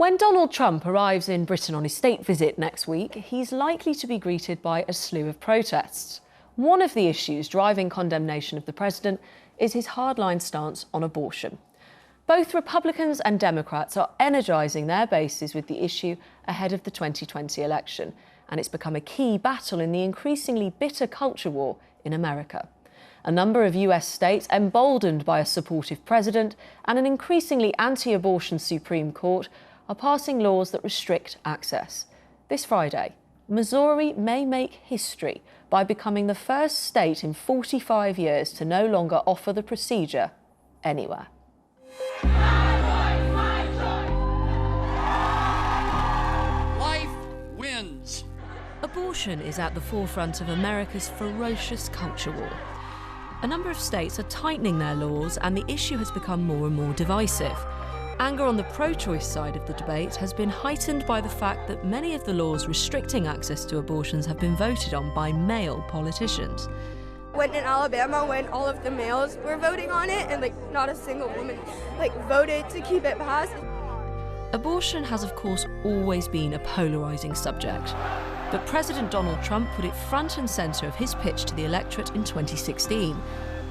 When Donald Trump arrives in Britain on his state visit next week, he's likely to be greeted by a slew of protests. One of the issues driving condemnation of the president is his hardline stance on abortion. Both Republicans and Democrats are energising their bases with the issue ahead of the 2020 election, and it's become a key battle in the increasingly bitter culture war in America. A number of US states, emboldened by a supportive president and an increasingly anti-abortion Supreme Court, are passing laws that restrict access. This Friday, Missouri may make history by becoming the first state in 45 years to no longer offer the procedure anywhere. Life wins. Abortion is at the forefront of America's ferocious culture war. A number of states are tightening their laws, and the issue has become more and more divisive. Anger on the pro-choice side of the debate has been heightened by the fact that many of the laws restricting access to abortions have been voted on by male politicians. When in Alabama, when all of the males were voting on it and not a single woman voted to keep it passed. Abortion has of course always been a polarising subject. But President Donald Trump put it front and centre of his pitch to the electorate in 2016.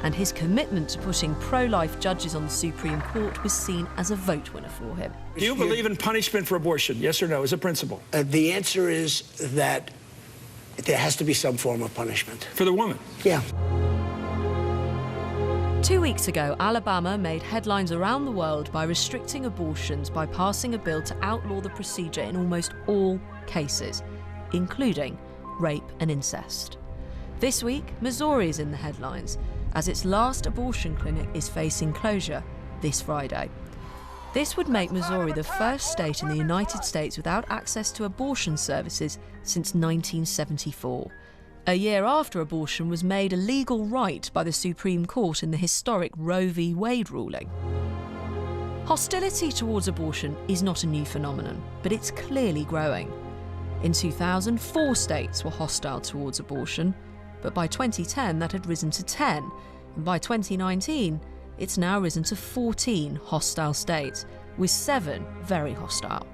And his commitment to putting pro-life judges on the Supreme Court was seen as a vote winner for him. Do you believe in punishment for abortion, yes or no, as a principle? The answer is that there has to be some form of punishment. For the woman? Yeah. 2 weeks ago, Alabama made headlines around the world by restricting abortions by passing a bill to outlaw the procedure in almost all cases, including rape and incest. This week, Missouri is in the headlines, as its last abortion clinic is facing closure this Friday. This would make Missouri the first state in the United States without access to abortion services since 1974, a year after abortion was made a legal right by the Supreme Court in the historic Roe v. Wade ruling. Hostility towards abortion is not a new phenomenon, but it's clearly growing. In 2000, 4 states were hostile towards abortion, but by 2010 that had risen to 10, and by 2019 it's now risen to 14 hostile states, with 7 very hostile.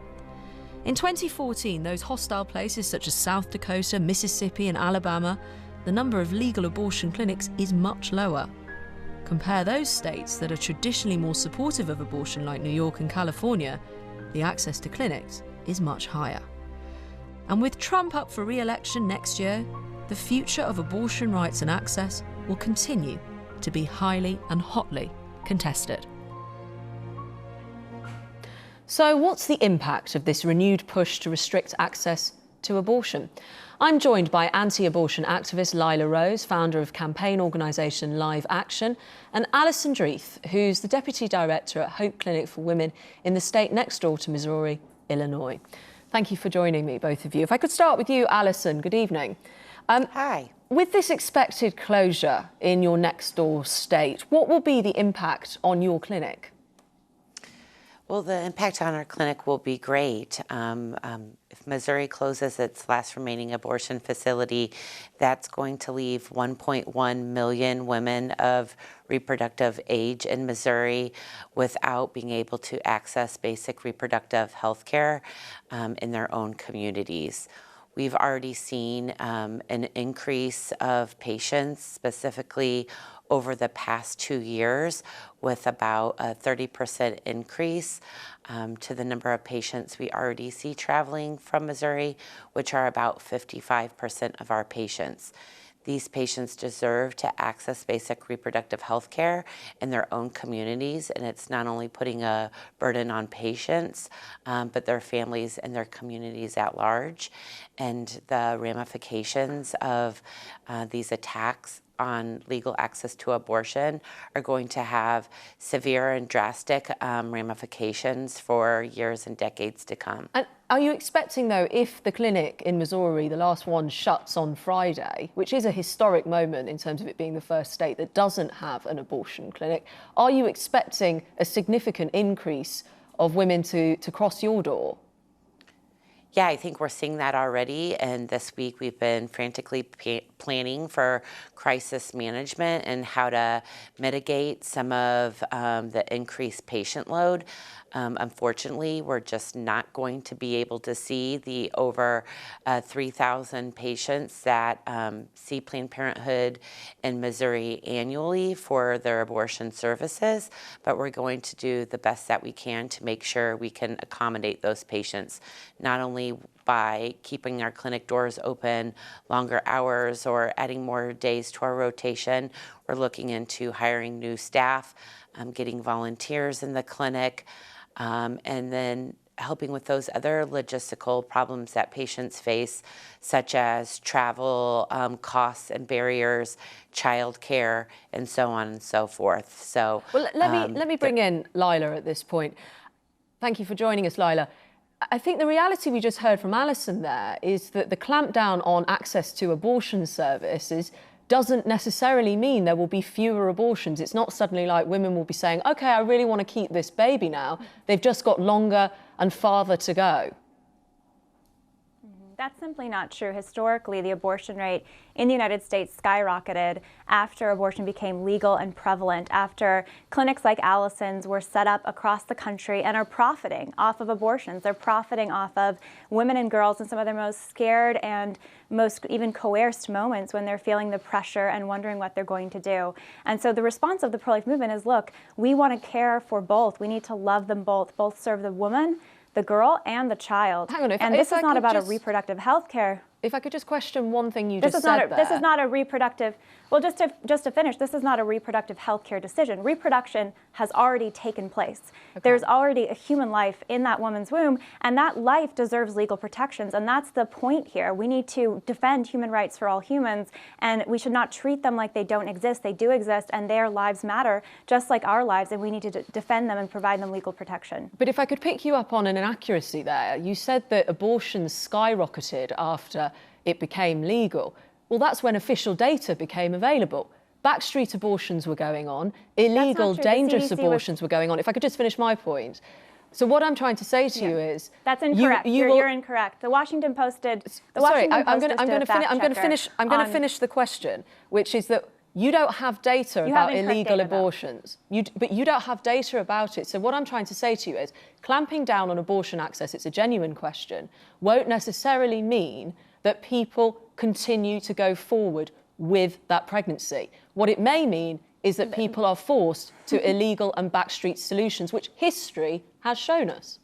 In 2014, those hostile places such as South Dakota, Mississippi and Alabama, the number of legal abortion clinics is much lower. Compare those states that are traditionally more supportive of abortion like New York and California, the access to clinics is much higher. And with Trump up for re-election next year, the future of abortion rights and access will continue to be highly and hotly contested. So what's the impact of this renewed push to restrict access to abortion? I'm joined by anti-abortion activist Lila Rose, founder of campaign organisation Live Action, and Alison Dreeth, who's the Deputy Director at Hope Clinic for Women in the state next door to Missouri, Illinois. Thank you for joining me, both of you. If I could start with you, Alison, good evening. Hi. With this expected closure in your next door state, what will be the impact on your clinic? Well, the impact on our clinic will be great. If Missouri closes its last remaining abortion facility, that's going to leave 1.1 million women of reproductive age in Missouri without being able to access basic reproductive health care in their own communities. We've already seen an increase of patients, specifically over the past 2 years, with about a 30% increase to the number of patients we already see traveling from Missouri, which are about 55% of our patients. These patients deserve to access basic reproductive health care in their own communities, and it's not only putting a burden on patients, but their families and their communities at large. And the ramifications of these attacks on legal access to abortion are going to have severe and drastic ramifications for years and decades to come. And are you expecting, though, if the clinic in Missouri, the last one, shuts on Friday, which is a historic moment in terms of it being the first state that doesn't have an abortion clinic, are you expecting a significant increase of women to cross your door? Yeah, I think we're seeing that already, and this week we've been frantically planning for crisis management and how to mitigate some of the increased patient load. Unfortunately, we're just not going to be able to see the over 3,000 patients that see Planned Parenthood in Missouri annually for their abortion services, but we're going to do the best that we can to make sure we can accommodate those patients, not only by keeping our clinic doors open longer hours or adding more days to our rotation. We're looking into hiring new staff, getting volunteers in the clinic, and then helping with those other logistical problems that patients face, such as travel costs and barriers, childcare, and so on and so forth. So, well, let me bring in Lila at this point. Thank you for joining us, Lila. I think the reality we just heard from Alison there is that the clampdown on access to abortion services doesn't necessarily mean there will be fewer abortions. It's not suddenly like women will be saying, okay, I really want to keep this baby now. They've just got longer and farther to go. That's simply not true. Historically, the abortion rate in the United States skyrocketed after abortion became legal and prevalent, after clinics like Alison's were set up across the country and are profiting off of abortions. They're profiting off of women and girls in some of their most scared and most even coerced moments when they're feeling the pressure and wondering what they're going to do. And so the response of the pro-life movement is, look, we want to care for both. We need to love them both serve the woman, the girl, and the child. Hang on, and this is not about a reproductive health care. If I could just question one thing you just said there. This is not a reproductive, well, just to finish, this is not a reproductive health care decision. Reproduction has already taken place. Okay. There's already a human life in that woman's womb, and that life deserves legal protections, and that's the point here. We need to defend human rights for all humans, and we should not treat them like they don't exist. They do exist, and their lives matter, just like our lives, and we need to defend them and provide them legal protection. But if I could pick you up on an inaccuracy there, you said that abortions skyrocketed after it became legal. Well, that's when official data became available. Backstreet abortions were going on, illegal, dangerous abortions were going on. If I could just finish my point. So what I'm trying to say to you is... That's incorrect. You're incorrect. The Washington Post did... I'm going to finish the question, which is that you don't have data about illegal abortions. But you don't have data about it. So what I'm trying to say to you is clamping down on abortion access, it's a genuine question, won't necessarily mean that people continue to go forward with that pregnancy. What it may mean is that people are forced to illegal and backstreet solutions, which history has shown us.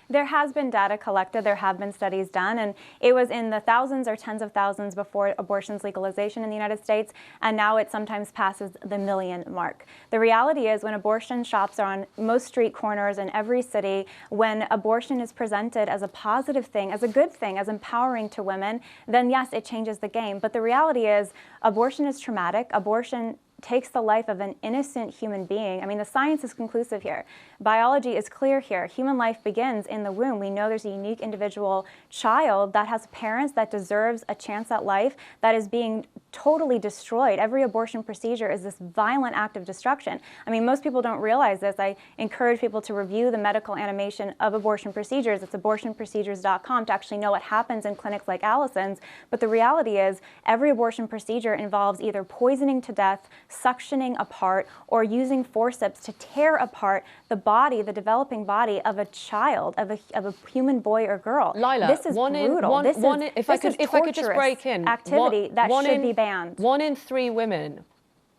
There has been data collected, there have been studies done, and it was in the thousands or tens of thousands before abortion's legalization in the United States, and now it sometimes passes the million mark. The reality is when abortion shops are on most street corners in every city, when abortion is presented as a positive thing, as a good thing, as empowering to women, then yes, it changes the game. But the reality is abortion is traumatic. Abortion takes the life of an innocent human being. I mean, the science is conclusive here. Biology is clear here. Human life begins in the womb. We know there's a unique individual child that has parents that deserves a chance at life that is being totally destroyed. Every abortion procedure is this violent act of destruction. I mean, most people don't realize this. I encourage people to review the medical animation of abortion procedures. It's abortionprocedures.com to actually know what happens in clinics like Alison's. But the reality is every abortion procedure involves either poisoning to death, suctioning apart, or using forceps to tear apart the body, the developing body of a child, of a human boy or girl. Lila, this is brutal. If I could just break in, activity that should be banned. 1 in 3 women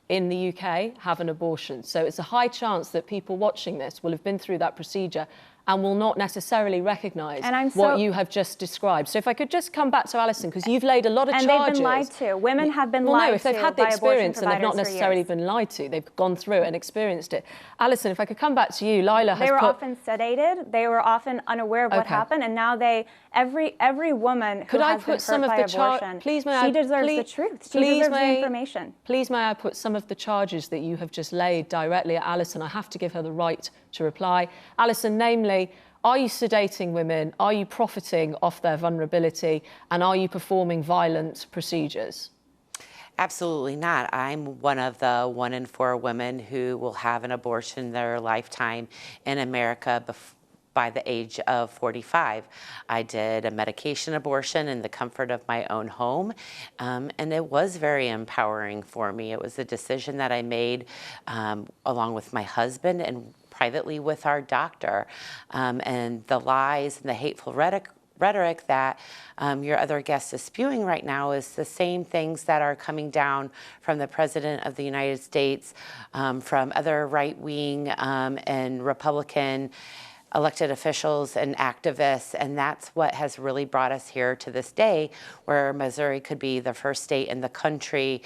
in the UK have an abortion. So it's a high chance that people watching this will have been through that procedure and will not necessarily recognise what you have just described. So if I could just come back to Alison, because you've laid a lot of charges. And they've been lied to. Women have been lied to. No, if they've had the experience and they've not necessarily been lied to, they've gone through it and experienced it. Alison, if I could come back to you, Lila has They were often sedated. They were often unaware of what happened, and now every woman who has been hurt by abortion, she deserves the truth. She deserves the information. Please may I put some of the charges that you have just laid directly at Alison. I have to give her the right to reply. Alison, namely, are you sedating women? Are you profiting off their vulnerability? And are you performing violent procedures? Absolutely not. I'm one of the 1 in 4 women who will have an abortion in their lifetime in America by the age of 45. I did a medication abortion in the comfort of my own home, and it was very empowering for me. It was a decision that I made along with my husband and privately with our doctor, and the lies and the hateful rhetoric that your other guest is spewing right now is the same things that are coming down from the President of the United States, from other right-wing and Republican elected officials and activists, and that's what has really brought us here to this day, where Missouri could be the first state in the country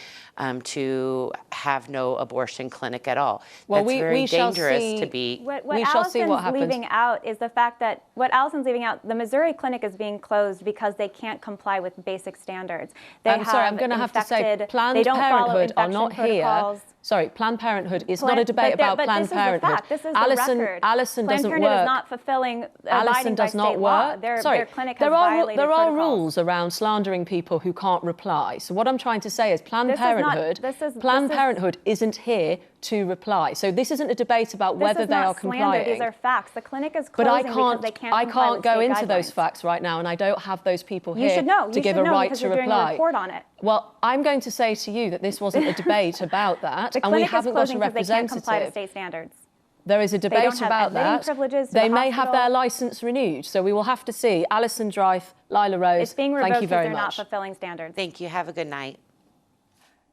to have no abortion clinic at all. Well, that's very dangerous to be. What we shall see what happens. Leaving out is the fact that what Allison's leaving out, the Missouri clinic is being closed because they can't comply with basic standards. I'm sorry, I'm going to have to say Planned Parenthood are not here. Sorry, Planned Parenthood is not a debate about Planned Parenthood. This is the record. Allison doesn't Planned Parenthood work. is not fulfilling Allison does not work. Their clinic has there violated are protocols. rules around slandering people who can't reply. So what I'm trying to say is Planned Parenthood isn't here to reply. So this isn't a debate about whether they are complying. These are facts. The clinic is closing because they can't. I can't go into those facts right now, and I don't have those people here to give a right to reply. You're doing a report on it. Well, I'm going to say to you that this wasn't a debate about that, and we haven't got a representative. They can't comply to state standards. There is a debate about that. They may have their license renewed, so we will have to see. Alison Drive, Lila Rose, it's being revoked thank you very much. They're not fulfilling standards. Thank you. Have a good night.